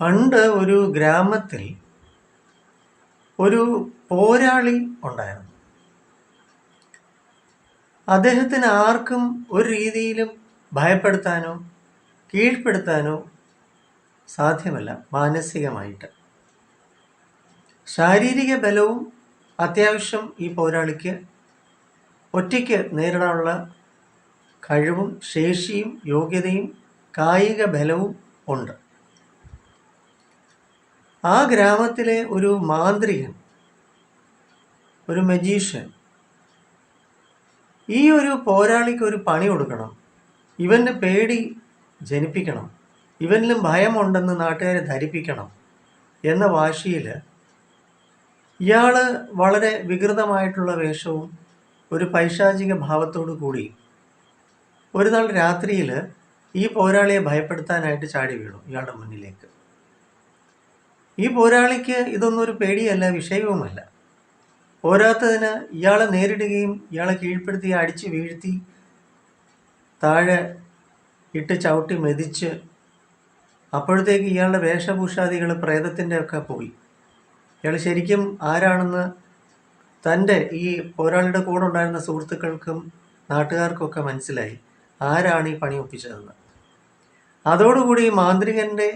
പണ്ട് ഒരു ഗ്രാമത്തിൽ ഒരു പോരാളി ഉണ്ടായിരുന്നു. അദ്ദേഹത്തിന് ആർക്കും ഒരു രീതിയിലും ഭയപ്പെടുത്താനോ കീഴ്പ്പെടുത്താനോ സാധ്യമല്ല. മാനസികമായിട്ട് ശാരീരിക ബലവും അത്യാവശ്യം ഈ പോരാളിക്ക് ഒറ്റയ്ക്ക് നേരിടാനുള്ള കഴിവും ശേഷിയും യോഗ്യതയും കായിക ബലവും ഉണ്ട്. ആ ഗ്രാമത്തിലെ ഒരു മാന്ത്രികൻ, ഒരു മജീഷ്യൻ, ഈ ഒരു പോരാളിക്ക് ഒരു പണി കൊടുക്കണം, ഇവന് പേടി ജനിപ്പിക്കണം, ഇവനിലും ഭയമുണ്ടെന്ന് നാട്ടുകാരെ ധരിപ്പിക്കണം എന്ന വാശിയിൽ ഇയാൾ വളരെ വികൃതമായിട്ടുള്ള വേഷവും ഒരു പൈശാചിക ഭാവത്തോടു കൂടി ഒരു നാൾ രാത്രിയിൽ ഈ പോരാളിയെ ഭയപ്പെടുത്താനായിട്ട് ചാടി വീണു ഇയാളുടെ മുന്നിലേക്ക്. ഈ പോരാളിക്ക് ഇതൊന്നും ഒരു പേടിയല്ല, വിഷയവുമല്ല. പോരാത്തതിന് ഇയാളെ നേരിടുകയും ഇയാളെ കീഴ്പ്പെടുത്തി അടിച്ച് വീഴ്ത്തി താഴെ ഇട്ട് ചവിട്ടി മെതിച്ച് അപ്പോഴത്തേക്ക് ഇയാളുടെ വേഷഭൂഷാദികൾ പ്രേതത്തിൻ്റെ ഒക്കെ പോയി. ഇയാൾ ശരിക്കും ആരാണെന്ന് തൻ്റെ ഈ പോരാളിയുടെ കൂടെ ഉണ്ടായിരുന്ന സുഹൃത്തുക്കൾക്കും നാട്ടുകാർക്കൊക്കെ മനസ്സിലായി ആരാണ് ഈ പണി ഒപ്പിച്ചതെന്ന്. അതോടുകൂടി ഈ മാന്ത്രികൻ്റെ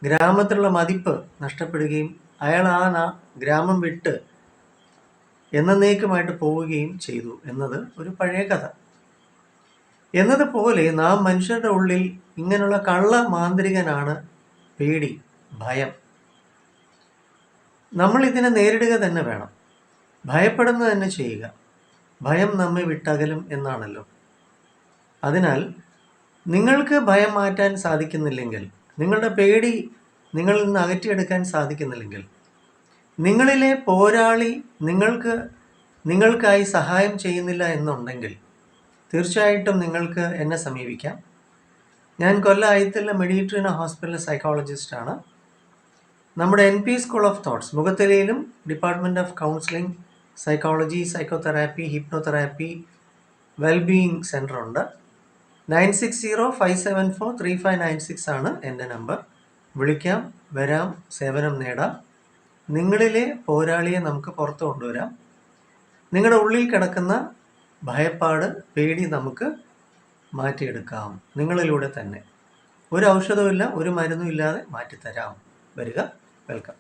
ഗ്രാമത്തിലുള്ള മതിപ്പ് നഷ്ടപ്പെടുകയും അയാൾ ഗ്രാമം വിട്ട് എന്നേക്കുമായിട്ട് പോവുകയും ചെയ്തു എന്നത് ഒരു പഴയ കഥ. എന്നതുപോലെ നാം മനുഷ്യരുടെ ഉള്ളിൽ ഇങ്ങനെയുള്ള കള്ള മാന്ത്രികനാണ് പേടി, ഭയം. നമ്മൾ ഇതിനെ നേരിടുക തന്നെ വേണം, ഭയപ്പെടുന്നത് തന്നെ ചെയ്യുക. ഭയം നമ്മെ വിട്ടകലും എന്നാണല്ലോ. അതിനാൽ നിങ്ങൾക്ക് ഭയം മാറ്റാൻ സാധിക്കുന്നില്ലെങ്കിൽ, നിങ്ങളുടെ പേടി നിങ്ങളിൽ നിന്ന് അകറ്റിയെടുക്കാൻ സാധിക്കുന്നില്ലെങ്കിൽ, നിങ്ങളിലെ പോരാളി നിങ്ങൾക്കായി സഹായം ചെയ്യുന്നില്ല എന്നുണ്ടെങ്കിൽ തീർച്ചയായിട്ടും നിങ്ങൾക്ക് എന്നെ സമീപിക്കാം. ഞാൻ കൊല്ലം അയത്തിലെ മെഡിറ്ററേനിയൻ ഹോസ്പിറ്റലിലെ സൈക്കോളജിസ്റ്റാണ്. നമ്മുടെ NP സ്കൂൾ ഓഫ് തോട്ട്സ് മുഖത്തലയിലും department of counselling, psychology, psychotherapy, hypnotherapy, wellbeing centre ഉണ്ട്. 9605743596 ആണ് എൻ്റെ നമ്പർ. വിളിക്കാം, വരാം, സേവനം നേടാം. നിങ്ങളിലെ പോരാളിയെ നമുക്ക് പുറത്തു കൊണ്ടുവരാം. നിങ്ങളുടെ ഉള്ളിൽ കിടക്കുന്ന ഭയപ്പാട്, പേടി നമുക്ക് മാറ്റിയെടുക്കാം നിങ്ങളിലൂടെ തന്നെ. ഒരു ഔഷധമില്ല, ഒരു മരുന്നും ഇല്ലാതെ മാറ്റിത്തരാം. വരിക, വെൽക്കം.